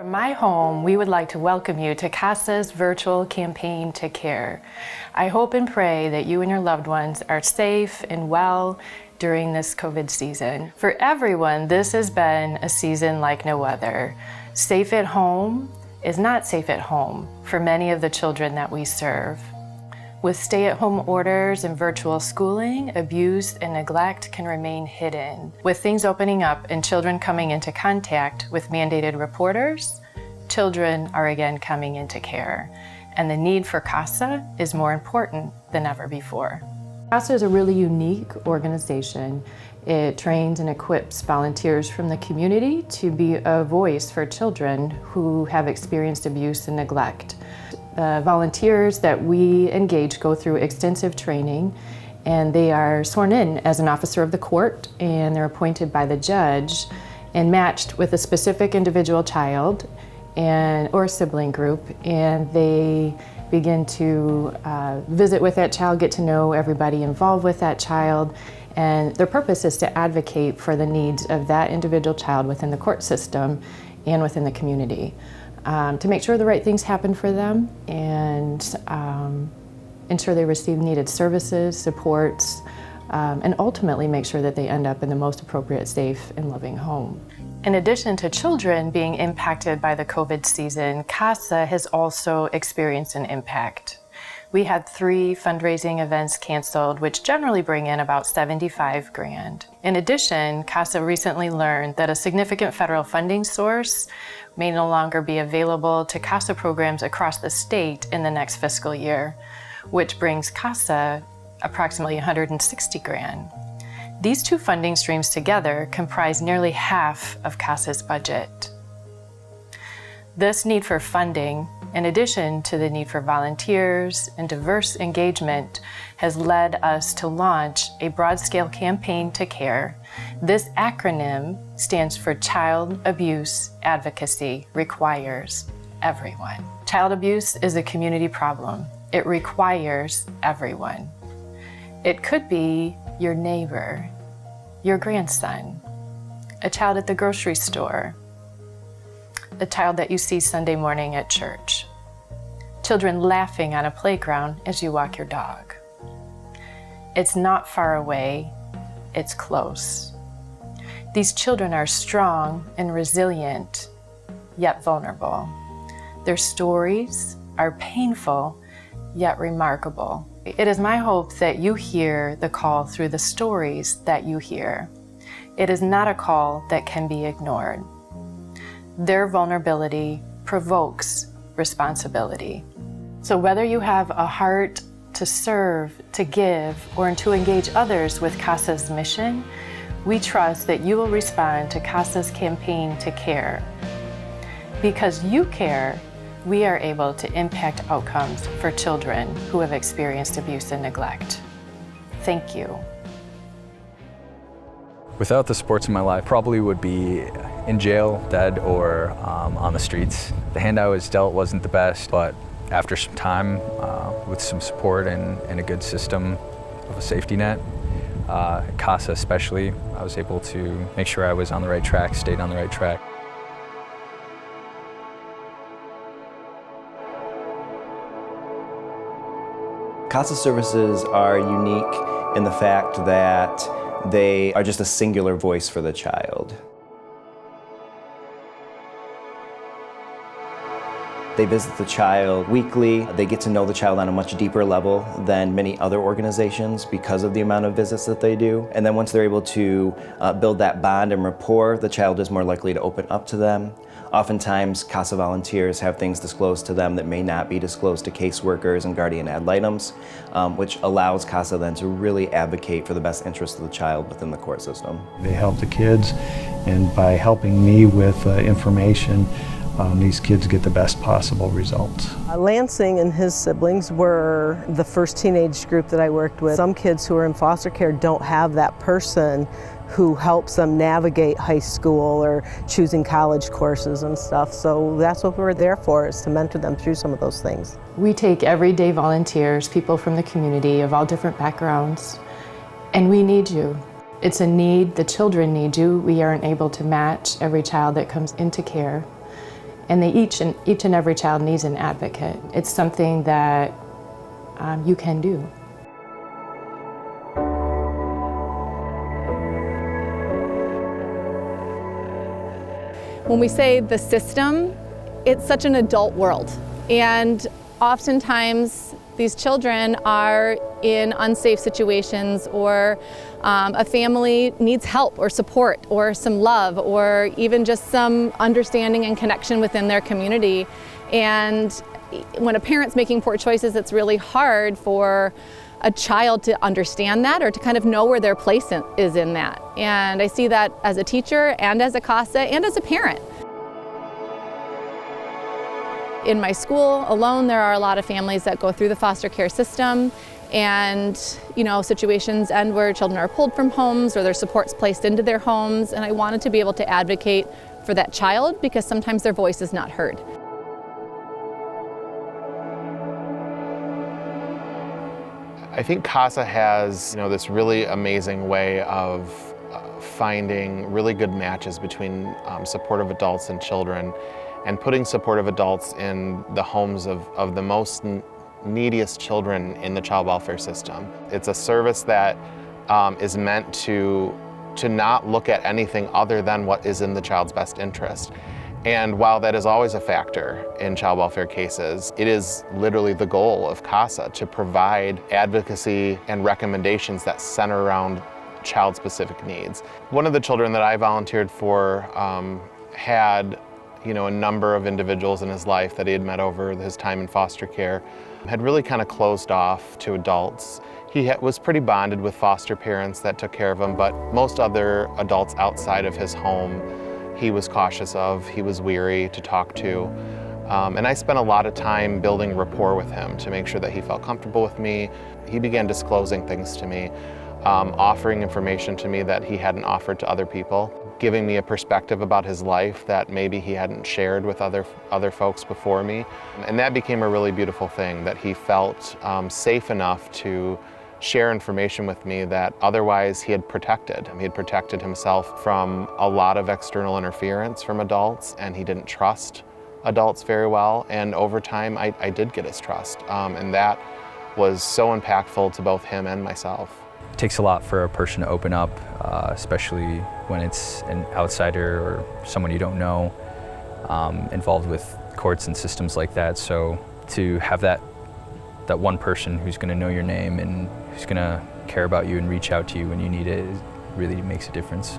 From my home, we would like to welcome you to CASA's virtual campaign to CARE. I hope and pray that you and your loved ones are safe and well during this COVID season. For everyone, this has been a season like no other. Safe at home is not safe at home for many of the children that we serve. With stay-at-home orders and virtual schooling, abuse and neglect can remain hidden. With things opening up and children coming into contact with mandated reporters, children are again coming into care, and the need for CASA is more important than ever before. CASA is a really unique organization. It trains and equips volunteers from the community to be a voice for children who have experienced abuse and neglect. The volunteers that we engage go through extensive training, and they are sworn in as an officer of the court, and they're appointed by the judge and matched with a specific individual child or sibling group, and they begin to visit with that child, get to know everybody involved with that child, and their purpose is to advocate for the needs of that individual child within the court system and within the community. To make sure the right things happen for them and ensure they receive needed services, supports, and ultimately make sure that they end up in the most appropriate, safe, and loving home. In addition to children being impacted by the COVID season, CASA has also experienced an impact. We had 3 fundraising events canceled, which generally bring in about $75 grand. In addition, CASA recently learned that a significant federal funding source may no longer be available to CASA programs across the state in the next fiscal year, which brings CASA approximately $160 grand. These 2 funding streams together comprise nearly half of CASA's budget. This need for funding, in addition to the need for volunteers and diverse engagement, has led us to launch a broad-scale campaign to CARE. This acronym stands for Child Abuse Advocacy Requires Everyone. Child abuse is a community problem. It requires everyone. It could be your neighbor, your grandson, a child at the grocery store, a child that you see Sunday morning at church, children laughing on a playground as you walk your dog. It's not far away, it's close. These children are strong and resilient, yet vulnerable. Their stories are painful, yet remarkable. It is my hope that you hear the call through the stories that you hear. It is not a call that can be ignored. Their vulnerability provokes responsibility. So whether you have a heart to serve, to give, or to engage others with CASA's mission, we trust that you will respond to CASA's campaign to CARE. Because you care, we are able to impact outcomes for children who have experienced abuse and neglect. Thank you. Without the sports in my life, probably would be in jail, dead, or on the streets. The hand I was dealt wasn't the best, but after some time, with some support and a good system of a safety net, CASA especially, I was able to make sure I was on the right track, stayed on the right track. CASA services are unique in the fact that they are just a singular voice for the child. They visit the child weekly. They get to know the child on a much deeper level than many other organizations because of the amount of visits that they do. And then once they're able to build that bond and rapport, the child is more likely to open up to them. Oftentimes, CASA volunteers have things disclosed to them that may not be disclosed to caseworkers and guardian ad litems, which allows CASA then to really advocate for the best interest of the child within the court system. They help the kids, and by helping me with information, these kids get the best possible results. Lansing and his siblings were the first teenage group that I worked with. Some kids who are in foster care don't have that person who helps them navigate high school or choosing college courses and stuff. So that's what we're there for, is to mentor them through some of those things. We take everyday volunteers, people from the community of all different backgrounds, and we need you. It's a need, the children need you. We aren't able to match every child that comes into care. And each and every child needs an advocate. It's something that you can do. When we say the system, it's such an adult world. And oftentimes these children are in unsafe situations, or a family needs help or support or some love or even just some understanding and connection within their community. And when a parent's making poor choices, it's really hard for a child to understand that or to kind of know where their place is in that. And I see that as a teacher and as a CASA and as a parent. In my school alone, there are a lot of families that go through the foster care system, and situations end where children are pulled from homes or their support's placed into their homes. And I wanted to be able to advocate for that child because sometimes their voice is not heard. I think CASA has this really amazing way of finding really good matches between supportive adults and children, and putting supportive adults in the homes of the most neediest children in the child welfare system. It's a service that is meant to not look at anything other than what is in the child's best interest. And while that is always a factor in child welfare cases, it is literally the goal of CASA to provide advocacy and recommendations that center around child-specific needs. One of the children that I volunteered for had a number of individuals in his life that he had met over his time in foster care, had really kind of closed off to adults. He was pretty bonded with foster parents that took care of him, but most other adults outside of his home he was cautious of, he was weary to talk to. And I spent a lot of time building rapport with him to make sure that he felt comfortable with me. He began disclosing things to me, offering information to me that he hadn't offered to other people, giving me a perspective about his life that maybe he hadn't shared with other folks before me. And that became a really beautiful thing, that he felt safe enough to share information with me that otherwise he had protected. He had protected himself from a lot of external interference from adults, and he didn't trust adults very well. And over time, I did get his trust. And that was so impactful to both him and myself. It takes a lot for a person to open up, especially when it's an outsider or someone you don't know involved with courts and systems like that. So to have that one person who's going to know your name and who's going to care about you and reach out to you when you need it really makes a difference.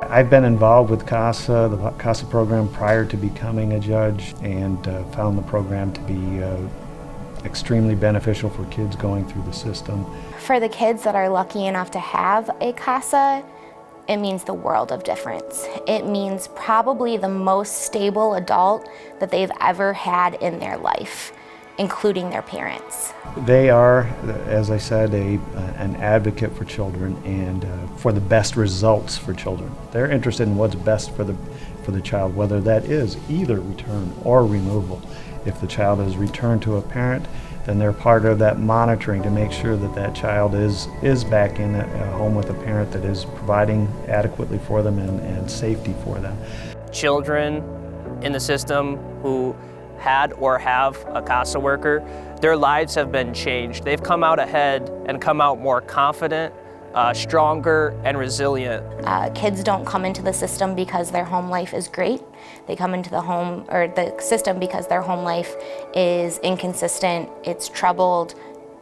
I've been involved with CASA, the CASA program, prior to becoming a judge, and found the program to be extremely beneficial for kids going through the system. For the kids that are lucky enough to have a CASA, it means the world of difference. It means probably the most stable adult that they've ever had in their life, including their parents. They are, as I said, an advocate for children and for the best results for children. They're interested in what's best for the child, whether that is either return or removal. If the child is returned to a parent, then they're part of that monitoring to make sure that that child is back in a home with a parent that is providing adequately for them and safety for them. Children in the system who had or have a CASA worker, their lives have been changed. They've come out ahead and come out more confident, stronger, and resilient. Kids don't come into the system because their home life is great. They come into the system because their home life is inconsistent, it's troubled,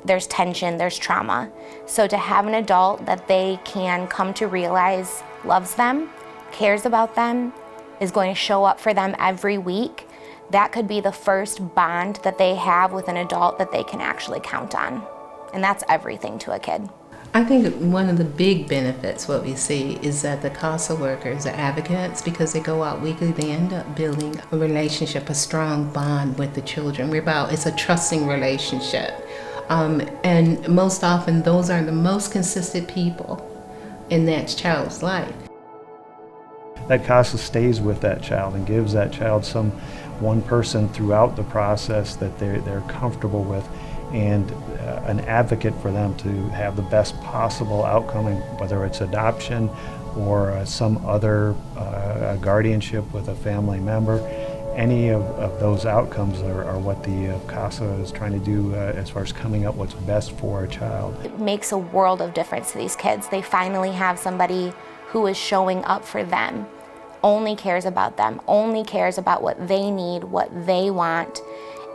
there's tension, there's trauma. So to have an adult that they can come to realize loves them, cares about them, is going to show up for them every week, that could be the first bond that they have with an adult that they can actually count on. And that's everything to a kid. I think one of the big benefits, what we see, is that the CASA workers, the advocates, because they go out weekly, they end up building a relationship, a strong bond with the children. It's a trusting relationship. And most often, those are the most consistent people in that child's life. That CASA stays with that child and gives that child some one person throughout the process that they're comfortable with, and an advocate for them to have the best possible outcome, whether it's adoption or some other guardianship with a family member. Any of those outcomes are what the CASA is trying to do as far as coming up what's best for a child. It makes a world of difference to these kids. They finally have somebody who is showing up for them, only cares about them, only cares about what they need, what they want,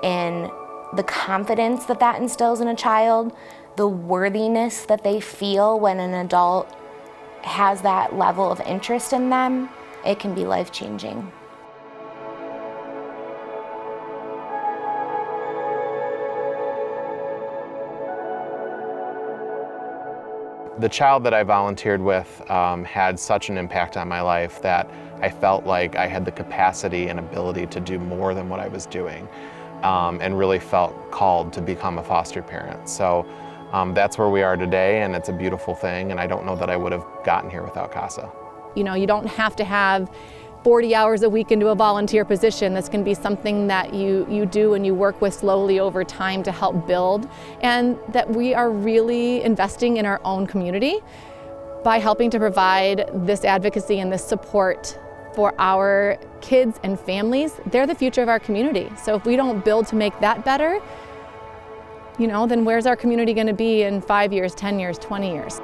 and the confidence that that instills in a child, the worthiness that they feel when an adult has that level of interest in them, it can be life-changing. The child that I volunteered with had such an impact on my life that I felt like I had the capacity and ability to do more than what I was doing, and really felt called to become a foster parent. So that's where we are today, and it's a beautiful thing, and I don't know that I would have gotten here without CASA. You know, you don't have to have 40 hours a week into a volunteer position. This can be something that you do and you work with slowly over time to help build, and that we are really investing in our own community by helping to provide this advocacy and this support for our kids and families. They're the future of our community. So if we don't build to make that better, you know, then where's our community going to be in 5 years, 10 years, 20 years?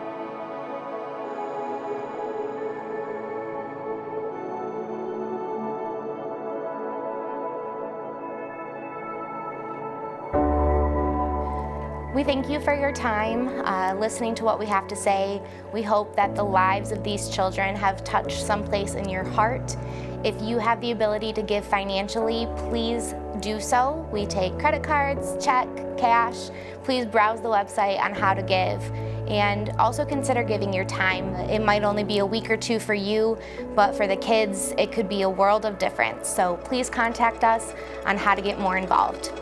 We thank you for your time listening to what we have to say. We hope that the lives of these children have touched someplace in your heart. If you have the ability to give financially, please do so. We take credit cards, check, cash. Please browse the website on how to give. And also consider giving your time. It might only be a week or two for you, but for the kids, it could be a world of difference. So please contact us on how to get more involved.